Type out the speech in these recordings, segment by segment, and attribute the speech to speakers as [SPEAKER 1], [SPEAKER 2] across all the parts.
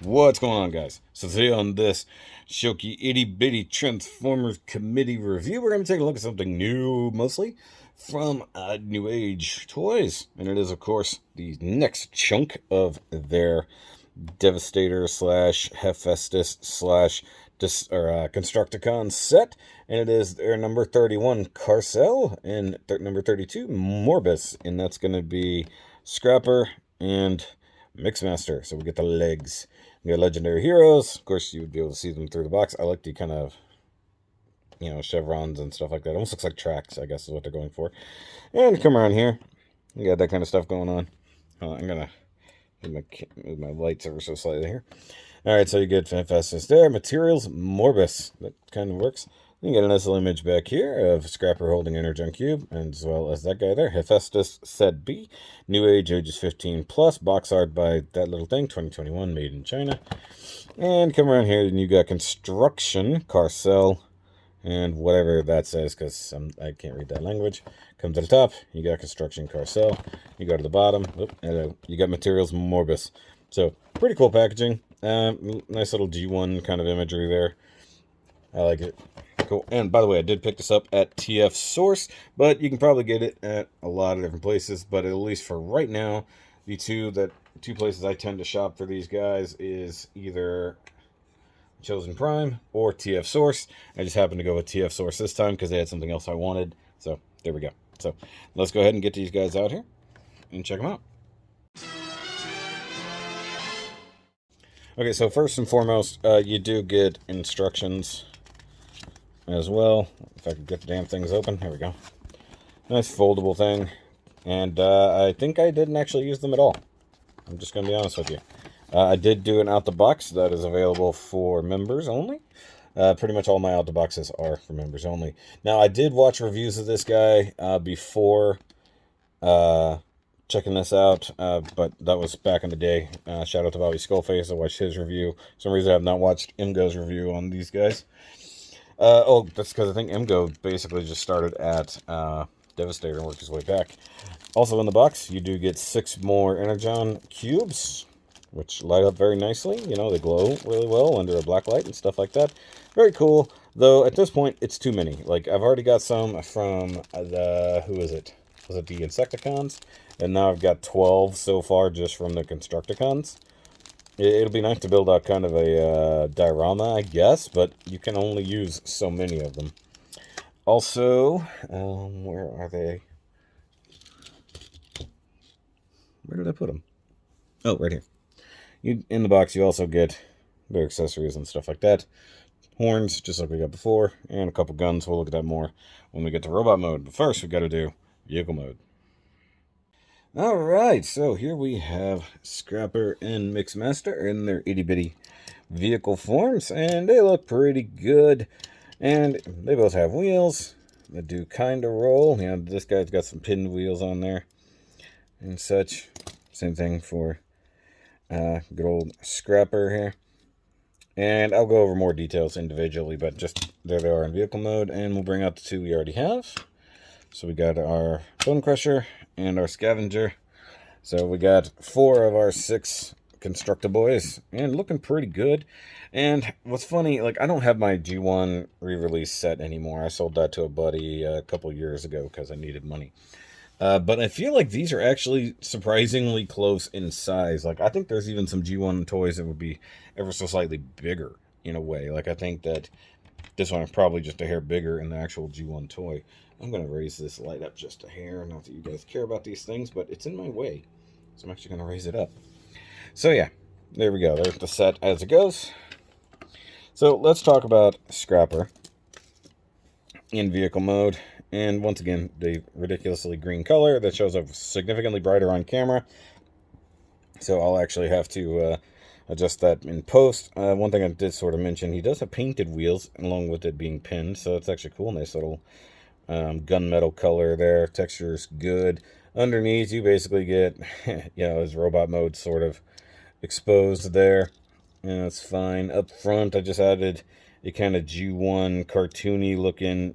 [SPEAKER 1] What's going on, guys? So today on this Shoky Itty Bitty Transformers Committee review, we're going to take a look at something new, mostly from NewAge Toys. And it is, of course, the next chunk of their Devastator slash Hephaestus slash Constructicons set. And it is their number 31 Carcel and number 32 Morbus. And that's going to be Scrapper and Mixmaster. So we get the legs. We got legendary heroes. Of course, you would be able to see them through the box. I like the kind of, chevrons and stuff like that. It almost looks like tracks, I guess, is what they're going for. And come around here. You got that kind of stuff going on. I'm going to move my lights ever so slightly here. All right, so you get Hephaestus there. Materials, Morbus. That kind of works. You get a nice little image back here of Scrapper holding Energon Cube, as well as that guy there, Hephaestus Set B, NewAge, ages 15 plus, box art by that little thing, 2021, made in China. And come around here, and you got Construction, Carcel, and whatever that says, because I can't read that language. Come to the top, you got Construction, Carcel. You go to the bottom, hello, you got Materials, Morbus. So, pretty cool packaging. Nice little G1 kind of imagery there. I like it. Cool. And by the way, I did pick this up at TF Source, but you can probably get it at a lot of different places. But at least for right now, the two places I tend to shop for these guys is either Chosen Prime or TF Source. I just happened to go with TF Source this time because they had something else I wanted. So there we go. So let's go ahead and get these guys out here and check them out. Okay, so first and foremost, you do get instructions as well. If I could get the damn things open. There we go. Nice foldable thing. And I think I didn't actually use them at all. I'm just going to be honest with you. I did do an out the box that is available for members only. Pretty much all my out the boxes are for members only. Now, I did watch reviews of this guy before checking this out, but that was back in the day. Shout out to Bobby Skullface. I watched his review. For some reason I have not watched Imgo's review on these guys. That's because I think Imgo basically just started at Devastator and worked his way back. Also in the box, you do get 6 more Energon cubes, which light up very nicely. They glow really well under a black light and stuff like that. Very cool. Though, at this point, it's too many. Like, I've already got some from who is it? Was it the Insecticons? And now I've got 12 so far just from the Constructicons. It'll be nice to build out kind of a diorama, I guess, but you can only use so many of them. Also, where are they? Where did I put them? Oh, right here. In the box, you also get their accessories and stuff like that. Horns, just like we got before, and a couple guns. We'll look at that more when we get to robot mode. But first, we got to do vehicle mode. Alright, so here we have Scrapper and Mixmaster in their itty-bitty vehicle forms, and they look pretty good. And they both have wheels that do kind of roll. This guy's got some pinned wheels on there and such. Same thing for good old Scrapper here. And I'll go over more details individually, but just there they are in vehicle mode, and we'll bring out the 2 we already have. So we got our Bone Crusher and our Scavenger. So we got 4 of our 6 Constructiboys, and looking pretty good. And what's funny, I don't have my G1 re-release set anymore. I sold that to a buddy a couple years ago because I needed money. But I feel like these are actually surprisingly close in size. I think there's even some G1 toys that would be ever so slightly bigger in a way. I think that this one is probably just a hair bigger in the actual G1 toy. I'm going to raise this light up just a hair. Not that you guys care about these things, but it's in my way. So I'm actually going to raise it up. So yeah, there we go. There's the set as it goes. So let's talk about Scrapper in vehicle mode. And once again, the ridiculously green color that shows up significantly brighter on camera. So I'll actually have to adjust that in post. One thing I did sort of mention, he does have painted wheels along with it being pinned. So it's actually cool. Nice little gunmetal color there. Texture's good. Underneath, you basically get, his robot mode sort of exposed there. And that's fine. Up front, I just added a kind of G1 cartoony looking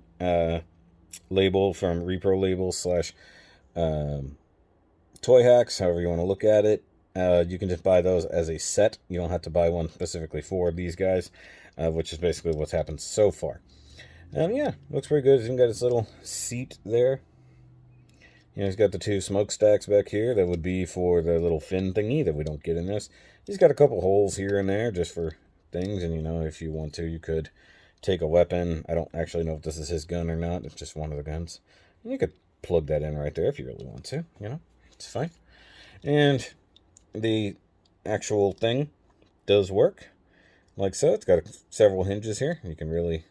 [SPEAKER 1] label from Repro Label / Toy Hacks, however you want to look at it. You can just buy those as a set. You don't have to buy one specifically for these guys, which is basically what's happened so far. Yeah, looks pretty good. He's even got his little seat there. You know, he's got the 2 smokestacks back here. That would be for the little fin thingy that we don't get in this. He's got a couple holes here and there just for things. And, you know, if you want to, you could take a weapon. I don't actually know if this is his gun or not. It's just one of the guns. And you could plug that in right there if you really want to. You know, it's fine. And the actual thing does work. Like so. It's got several hinges here. You can really,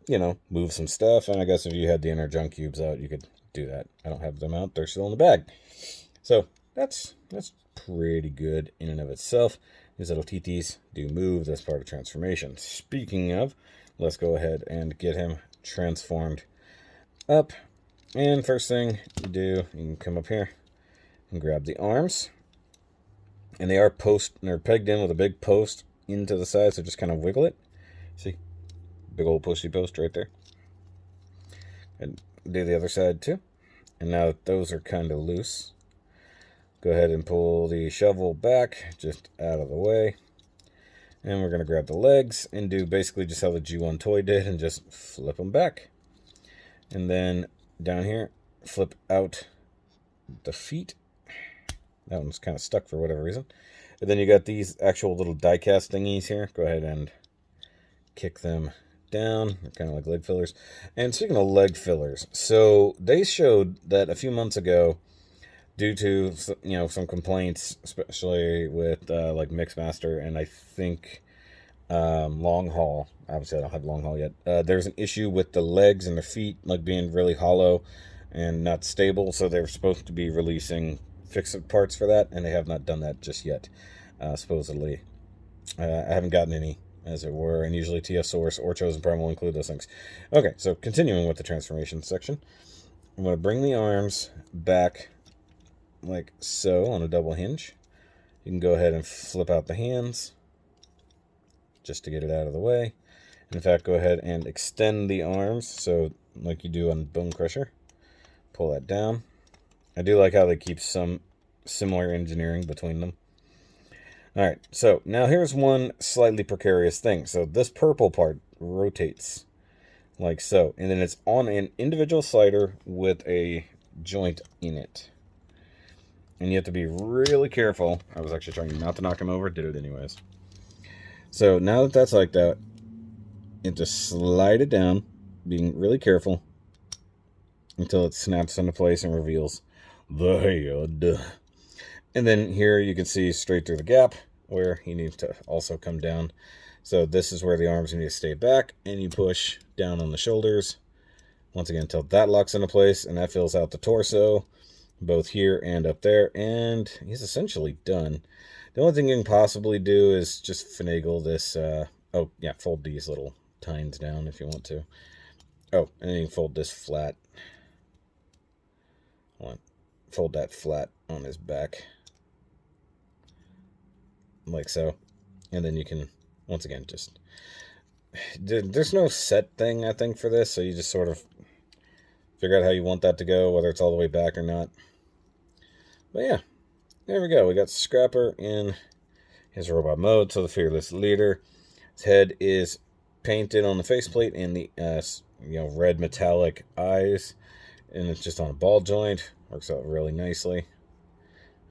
[SPEAKER 1] you know, move some stuff. And I guess if you had the inner junk cubes out, you could do that. I don't have them out. They're still in the bag. So that's pretty good in and of itself. These little TTs do move. That's part of transformation. Speaking of, let's go ahead and get him transformed up. And first thing you do, you can come up here and grab the arms. And they are they're pegged in with a big post into the side, so just kind of wiggle it. See? Big old pushy post right there. And do the other side too. And now that those are kind of loose, go ahead and pull the shovel back just out of the way. And we're going to grab the legs and do basically just how the G1 toy did and just flip them back. And then down here, flip out the feet. That one's kind of stuck for whatever reason. And then you got these actual little die-cast thingies here. Go ahead and kick them down. They're kind of like leg fillers. And speaking of leg fillers, so they showed that a few months ago, due to, you know, some complaints, especially with like Mixmaster and I think Long Haul. Obviously, I don't have Long Haul yet. There's an issue with the legs and the feet like being really hollow and not stable. So they're supposed to be releasing fix-it parts for that, and they have not done that just yet, supposedly. I haven't gotten any, as it were, and usually TF Source or Chosen Prime will include those things. Okay, so continuing with the transformation section, I'm going to bring the arms back like so on a double hinge. You can go ahead and flip out the hands just to get it out of the way. In fact, go ahead and extend the arms, so like you do on Bone Crusher. Pull that down. I do like how they keep some similar engineering between them. Alright, so now here's one slightly precarious thing. So this purple part rotates like so. And then it's on an individual slider with a joint in it. And you have to be really careful. I was actually trying not to knock him over. Did it anyways. So now that that's like that, you have to slide it down, being really careful, until it snaps into place and reveals the head. And then here you can see straight through the gap where you need to also come down. So this is where the arms need to stay back, and you push down on the shoulders once again until that locks into place, and that fills out the torso, both here and up there, and he's essentially done. The only thing you can possibly do is just finagle this, oh yeah, fold these little tines down if you want to. Oh, and then you can fold this flat. Fold that flat on his back like so, and then you can once again just, there's no set thing I think for this, so you just sort of figure out how you want that to go, whether it's all the way back or not. But yeah, there we go. We got Scrapper in his robot mode, so the fearless leader. His head is painted on the faceplate and the you know, red metallic eyes, and it's just on a ball joint. Works out really nicely.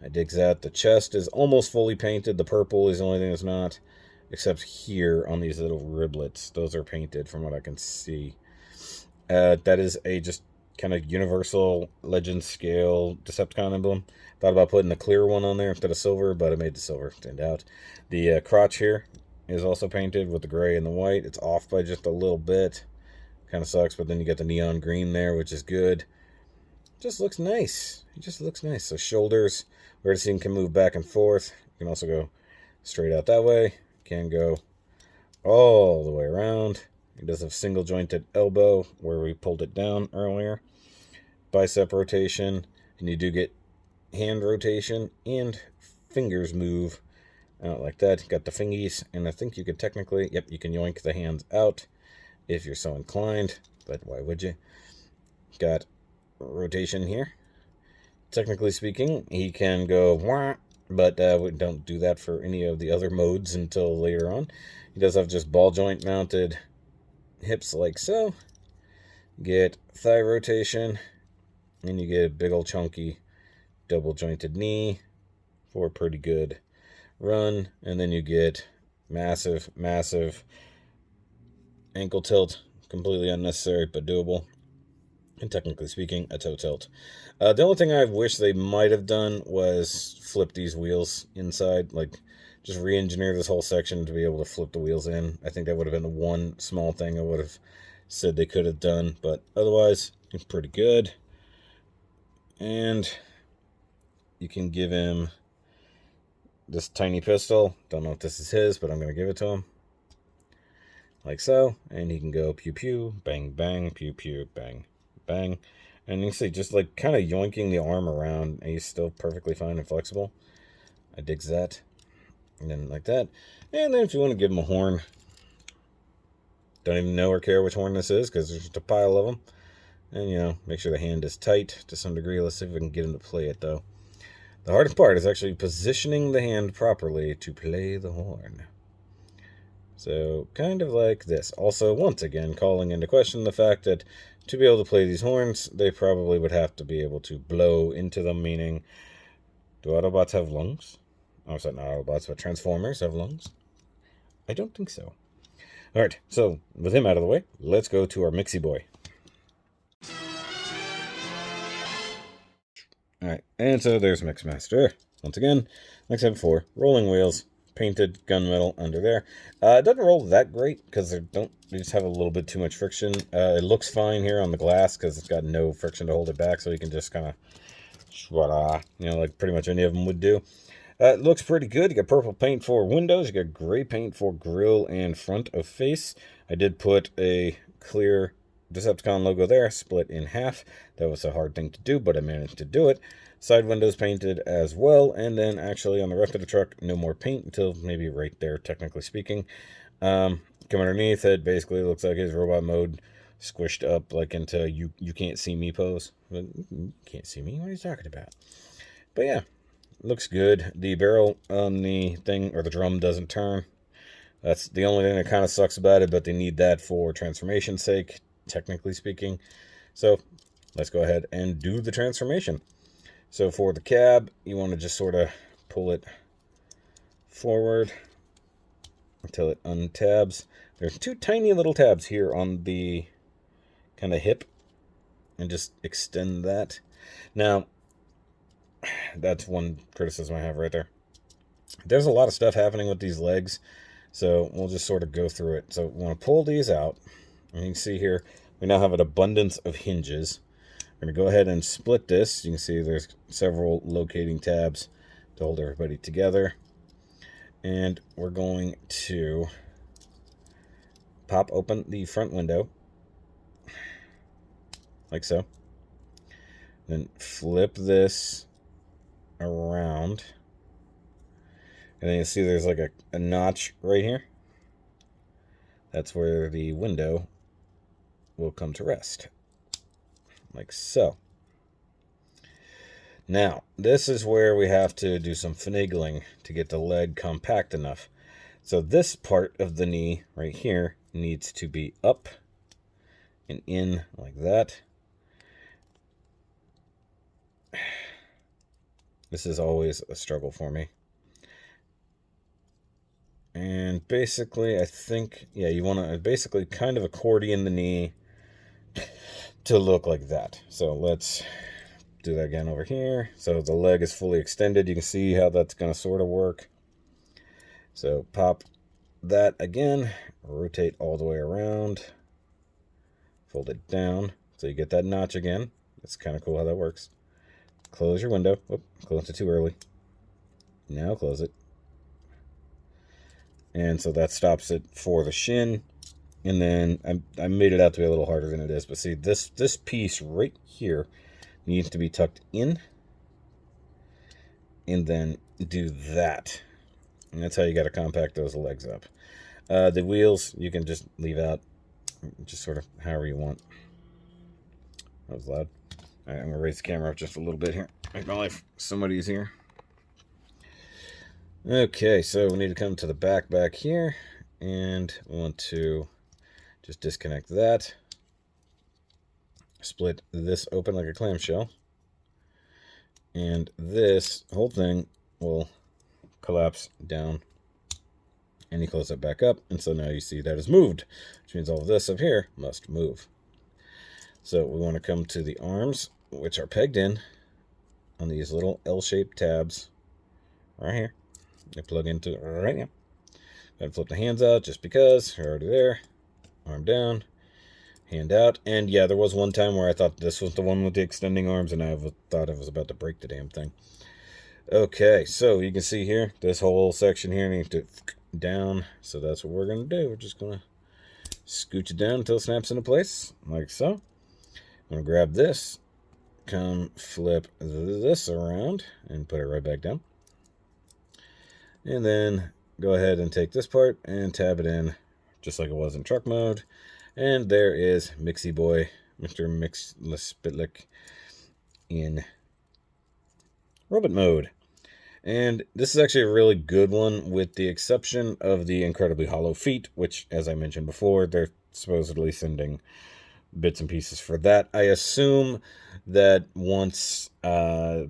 [SPEAKER 1] I dig that. The chest is almost fully painted. The purple is the only thing that's not, except here on these little riblets. Those are painted from what I can see. That is a just kind of universal legend scale Decepticon emblem. Thought about putting the clear one on there instead of silver, but I made the silver stand out. The crotch here is also painted with the gray and the white. It's off by just a little bit. Kind of sucks, but then you get the neon green there, which is good. Just looks nice. It just looks nice. So shoulders, where the scene can move back and forth. You can also go straight out that way. Can go all the way around. It does have single jointed elbow where we pulled it down earlier. Bicep rotation, and you do get hand rotation and fingers move out like that. Got the fingies, and I think you could technically, yep, you can yoink the hands out if you're so inclined, but why would you? Got rotation here. technically speaking, he can go wah, but we don't do that for any of the other modes until later on. He does have just ball joint mounted hips like so. Get thigh rotation, and you get a big old chunky double jointed knee for a pretty good run, and then you get massive ankle tilt, completely unnecessary but doable, and technically speaking, a toe tilt. The only thing I wish they might have done was flip these wheels inside, like just re-engineer this whole section to be able to flip the wheels in. I think that would have been the one small thing I would have said they could have done, but otherwise, it's pretty good. And you can give him this tiny pistol. Don't know if this is his, but I'm going to give it to him. Like so. And he can go pew pew, bang bang, pew pew, bang bang. And you can see just like kind of yoinking the arm around, and he's still perfectly fine and flexible. I digs that. And then like that. And then if you want to give him a horn, don't even know or care which horn this is because there's just a pile of them. And, you know, make sure the hand is tight to some degree. Let's see if we can get him to play it, though. The hardest part is actually positioning the hand properly to play the horn. So, kind of like this. Also, once again, calling into question the fact that to be able to play these horns, they probably would have to be able to blow into them, meaning, do Autobots have lungs? Oh, sorry, not Autobots, but Transformers have lungs? I don't think so. Alright, so, with him out of the way, let's go to our Mixie Boy. Alright, and so there's Mixmaster. Once again, like I said before, rolling wheels, painted gunmetal under there. It doesn't roll that great because they just have a little bit too much friction. It looks fine here on the glass because it's got no friction to hold it back, so you can just kind of, you know, like pretty much any of them would do. It looks pretty good. You got purple paint for windows. You got gray paint for grill and front of face. I did put a clear Decepticon logo there, split in half. That was a hard thing to do, but I managed to do it. Side windows painted as well, and then actually on the rest of the truck, no more paint until maybe right there, technically speaking. Come underneath it, basically looks like his robot mode squished up like into you can't see me pose. But you can't see me? What are you talking about? But yeah, looks good. The barrel on the thing, or the drum, doesn't turn. That's the only thing that kind of sucks about it, but they need that for transformation's sake, technically speaking. So let's go ahead and do the transformation. So for the cab, you want to just sort of pull it forward until it untabs. There's two tiny little tabs here on the kind of hip, and just extend that. Now, that's one criticism I have right there. There's a lot of stuff happening with these legs, so we'll just sort of go through it. So we want to pull these out, and you can see here, we now have an abundance of hinges. We're going to go ahead and split this. You can see there's several locating tabs to hold everybody together. And we're going to pop open the front window, like so. Then flip this around. And then you see there's like a notch right here. That's where the window will come to rest. Like so. Now, this is where we have to do some finagling to get the leg compact enough. So this part of the knee right here needs to be up and in like that. This is always a struggle for me. And basically, I think, yeah, you want to basically kind of accordion the knee to look like that. So let's do that again over here. So the leg is fully extended. You can see how that's going to sort of work. So pop that again, rotate all the way around, fold it down so you get that notch again. That's kind of cool how that works. Close your window. Whoop, closed it too early. Now close it. And so that stops it for the shin. And then I made it out to be a little harder than it is. But see, this piece right here needs to be tucked in. And then do that. And that's how you got to compact those legs up. The wheels, you can just leave out. Just sort of however you want. That was loud. All right, I'm going to raise the camera up just a little bit here. Make my life somewhat easier. Okay, so we need to come to the back here, and we want to just disconnect that. Split this open like a clamshell. And this whole thing will collapse down. And you close it back up, and so now you see that it's moved, which means all of this up here must move. So we want to come to the arms, which are pegged in on these little L-shaped tabs right here. They plug into right now. Gotta flip the hands out just because they're already there. Arm down, hand out. And yeah, there was one time where I thought this was the one with the extending arms, and I thought I was about to break the damn thing. Okay, so you can see here, this whole section here needs to down. So that's what we're going to do. We're just going to scooch it down until it snaps into place, like so. I'm going to grab this, come flip this around, and put it right back down. And then go ahead and take this part and tab it in just like it was in truck mode. And there is Mixie Boy, Mr. Mixlespitlick in robot mode. And this is actually a really good one, with the exception of the incredibly hollow feet, which, as I mentioned before, they're supposedly sending bits and pieces for that. I assume that once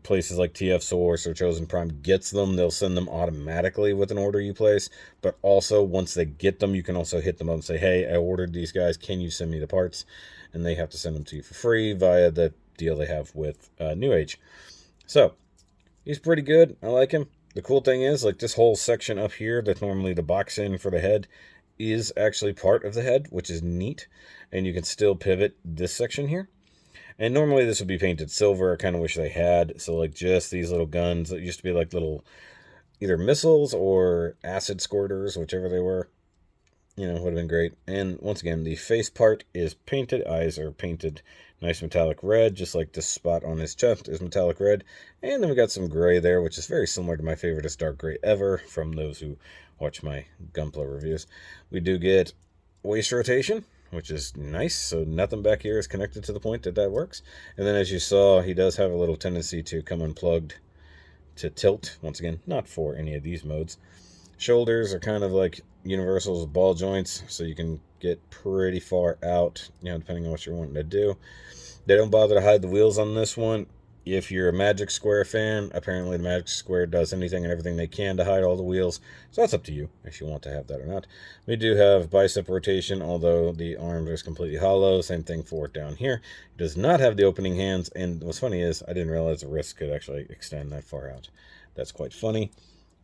[SPEAKER 1] places like TF Source or Chosen Prime gets them, they'll send them automatically with an order you place. But also, once they get them, you can also hit them up and say, hey, I ordered these guys, can you send me the parts? And they have to send them to you for free via the deal they have with NewAge. So he's pretty good. I like him. The cool thing is, like, this whole section up here that's normally the box in for the head is actually part of the head, which is neat. And you can still pivot this section here. And normally this would be painted silver. I kind of wish they had. So, like, just these little guns that used to be like little either missiles or acid squirters, whichever they were, you know, would have been great. And once again, the face part is painted. Eyes are painted nice metallic red, just like this spot on his chest is metallic red. And then we got some gray there, which is very similar to my favoriteest dark gray ever from those who watch my Gunpla reviews. We do get waist rotation, which is nice. So nothing back here is connected to the point that works. And then as you saw, he does have a little tendency to come unplugged to tilt. Once again, not for any of these modes. Shoulders are kind of like universals ball joints, so you can get pretty far out, you know, depending on what you're wanting to do. They don't bother to hide the wheels on this one. If you're a Magic Square fan, apparently the Magic Square does anything and everything they can to hide all the wheels. So that's up to you if you want to have that or not. We do have bicep rotation, although the arms are completely hollow. Same thing for it down here. It does not have the opening hands. And what's funny is I didn't realize the wrist could actually extend that far out. That's quite funny.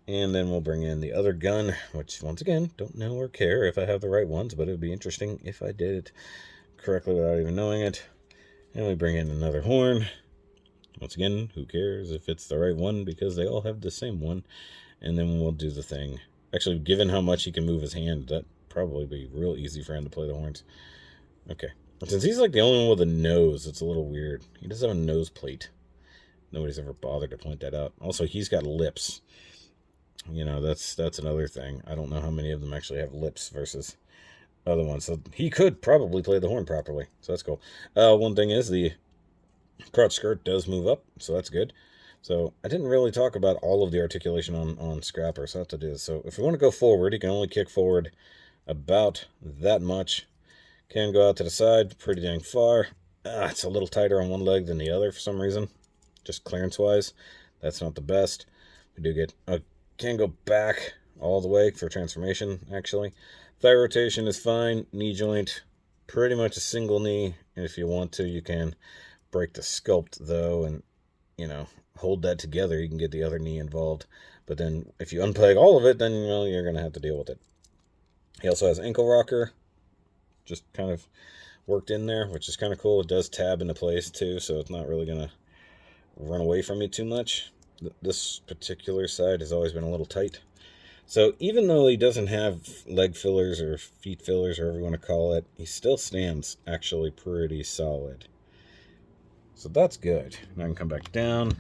[SPEAKER 1] And then we'll bring in the other gun, which, once again, don't know or care if I have the right ones, but it would be interesting if I did it correctly without even knowing it. And we bring in another horn. Once again, who cares if it's the right one, because they all have the same one. And then we'll do the thing. Actually, given how much he can move his hand, that'd probably be real easy for him to play the horns. Okay. Since he's like the only one with a nose, it's a little weird. He does have a nose plate. Nobody's ever bothered to point that out. Also, he's got lips. You know, that's another thing. I don't know how many of them actually have lips versus other ones. So he could probably play the horn properly. So that's cool. One thing is the crotch skirt does move up, so that's good. So I didn't really talk about all of the articulation on Scrapper, so I have to do this. So if we want to go forward, you can only kick forward about that much. Can go out to the side pretty dang far. It's a little tighter on one leg than the other for some reason, just clearance-wise. That's not the best. We do get can go back all the way for transformation, actually. Thigh rotation is fine. Knee joint, pretty much a single knee. And if you want to, you can break the sculpt, though, and, you know, hold that together. You can get the other knee involved. But then if you unplug all of it, then, you know, you're going to have to deal with it. He also has ankle rocker, just kind of worked in there, which is kind of cool. It does tab into place, too, so it's not really going to run away from me too much. This particular side has always been a little tight. So even though he doesn't have leg fillers or feet fillers, or whatever you want to call it, he still stands actually pretty solid. So that's good. Now I can come back down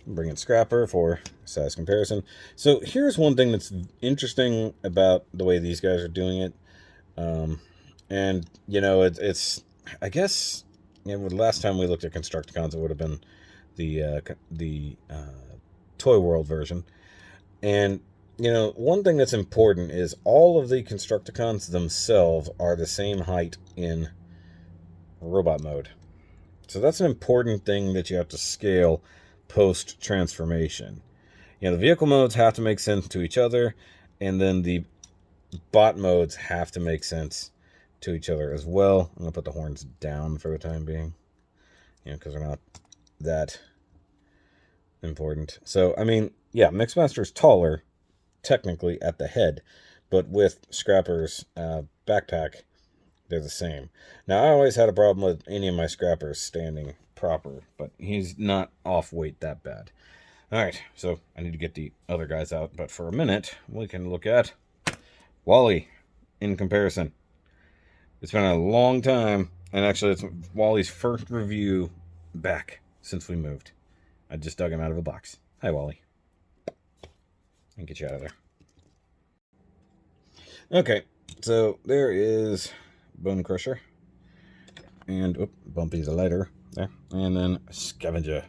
[SPEAKER 1] and bring in Scrapper for size comparison. So here's one thing that's interesting about the way these guys are doing it. And, you know, it's I guess, the last time we looked at Constructicons, it would have been the Toy World version. And, one thing that's important is all of the Constructicons themselves are the same height in robot mode. So that's an important thing that you have to scale post-transformation. The vehicle modes have to make sense to each other, and then the bot modes have to make sense to each other as well. I'm going to put the horns down for the time being, because they're not that important. So, Mixmaster's taller, technically, at the head, but with Scrapper's backpack, they're the same. Now, I always had a problem with any of my Scrappers standing proper, but he's not off weight that bad. Alright, so I need to get the other guys out, but for a minute, we can look at Wally in comparison. It's been a long time, and actually it's Wally's first review back since we moved. I just dug him out of a box. Hi, Wally. And get you out of there. Okay, so there is Bone Crusher. And, Bumpy's a lighter there. And then Scavenger.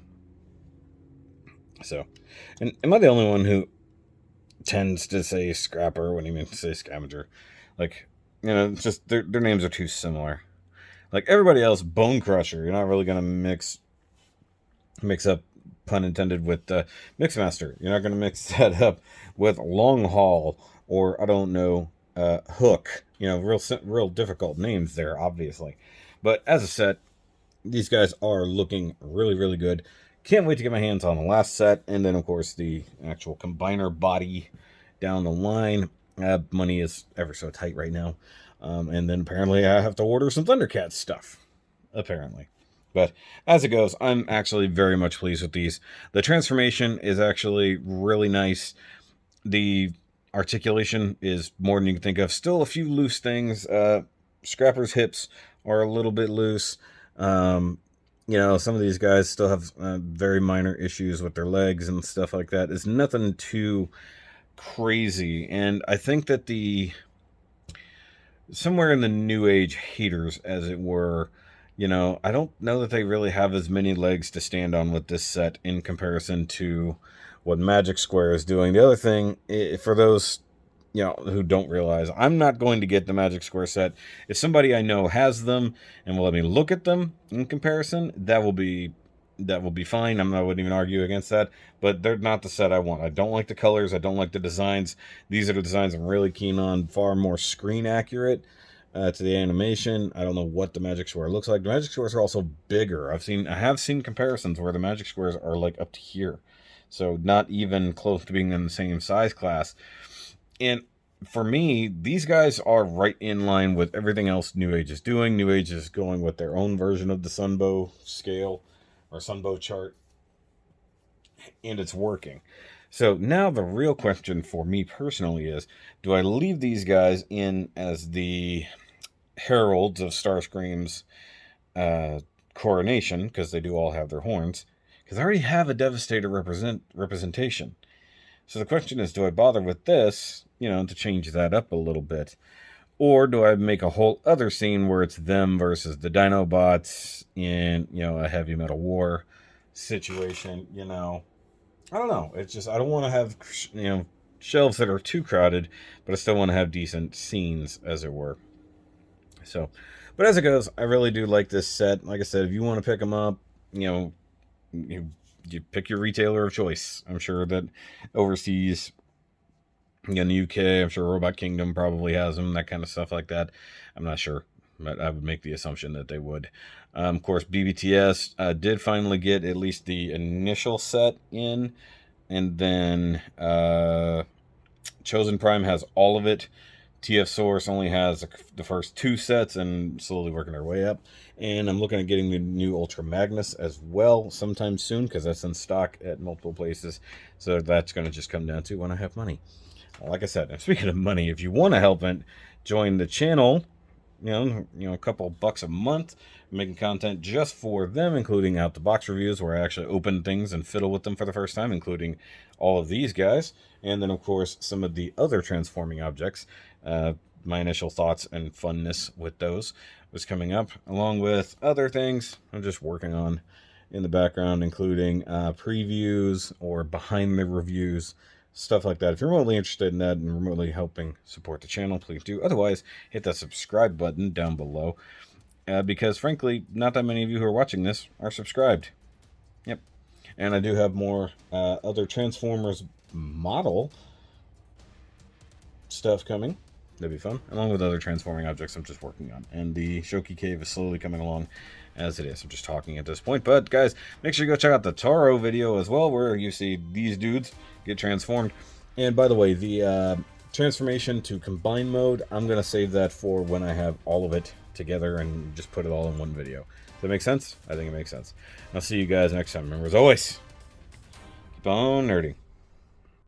[SPEAKER 1] So, and am I the only one who tends to say Scrapper when he means to say Scavenger? Like, it's just their names are too similar. Like everybody else, Bone Crusher. You're not really gonna mix up, pun intended, with Mixmaster. You're not gonna mix that up with Long Haul or I don't know, Hook. Real difficult names there, obviously. But as a set, these guys are looking really, really good. Can't wait to get my hands on the last set, and then, of course, the actual combiner body down the line. Money is ever so tight right now. And then apparently I have to order some Thundercats stuff. Apparently. But as it goes, I'm actually very much pleased with these. The transformation is actually really nice. The articulation is more than you can think of. Still a few loose things. Scrapper's hips are a little bit loose. Some of these guys still have very minor issues with their legs and stuff like that. It's nothing too crazy. And I think that somewhere in the NewAge haters, as it were, I don't know that they really have as many legs to stand on with this set in comparison to what Magic Square is doing. The other thing, for those who don't realize, I'm not going to get the Magic Square set. If somebody I know has them and will let me look at them in comparison, that will be fine. I wouldn't even argue against that, but they're not the set I want. I don't like the colors. I don't like the designs. These are the designs I'm really keen on, far more screen accurate to the animation. I don't know what the Magic Square looks like. The Magic Squares are also bigger. I have seen comparisons where the Magic Squares are like up to here. So not even close to being in the same size class. And for me, these guys are right in line with everything else NewAge is doing. NewAge is going with their own version of the Sunbow scale or Sunbow chart, and it's working. So now the real question for me personally is, do I leave these guys in as the heralds of Starscream's coronation, because they do all have their horns, because I already have a Devastator representation. So the question is, do I bother with this, to change that up a little bit? Or do I make a whole other scene where it's them versus the Dinobots in, a heavy metal war situation, I don't know. It's just, I don't want to have, shelves that are too crowded, but I still want to have decent scenes, as it were. So, but as it goes, I really do like this set. Like I said, if you want to pick them up, you pick your retailer of choice. I'm sure that overseas, in the UK, I'm sure Robot Kingdom probably has them, that kind of stuff like that. I'm not sure, but I would make the assumption that they would. Of course, BBTS did finally get at least the initial set in, and then Chosen Prime has all of it. TF Source only has the first two sets and slowly working their way up. And I'm looking at getting the new Ultra Magnus as well sometime soon, because that's in stock at multiple places. So that's going to just come down to when I have money. Like I said, and speaking of money, if you want to help it, join the channel. A couple bucks a month, making content just for them, including out the box reviews where I actually open things and fiddle with them for the first time, including all of these guys, and then of course some of the other transforming objects. My initial thoughts and funness with those. was coming up, along with other things I'm just working on in the background, including previews or behind the reviews, stuff like that. If you're remotely interested in that and remotely helping support the channel, please do. Otherwise, hit that subscribe button down below, because frankly, not that many of you who are watching this are subscribed. Yep. And I do have more other Transformers model stuff coming. That'd be fun, along with other transforming objects I'm just working on. And the Shoky Cave is slowly coming along as it is. I'm just talking at this point. But guys, make sure you go check out the Taro video as well, where you see these dudes get transformed. And by the way, the transformation to combine mode, I'm going to save that for when I have all of it together and just put it all in one video. Does that make sense? I think it makes sense. I'll see you guys next time. Remember, as always, keep on nerding.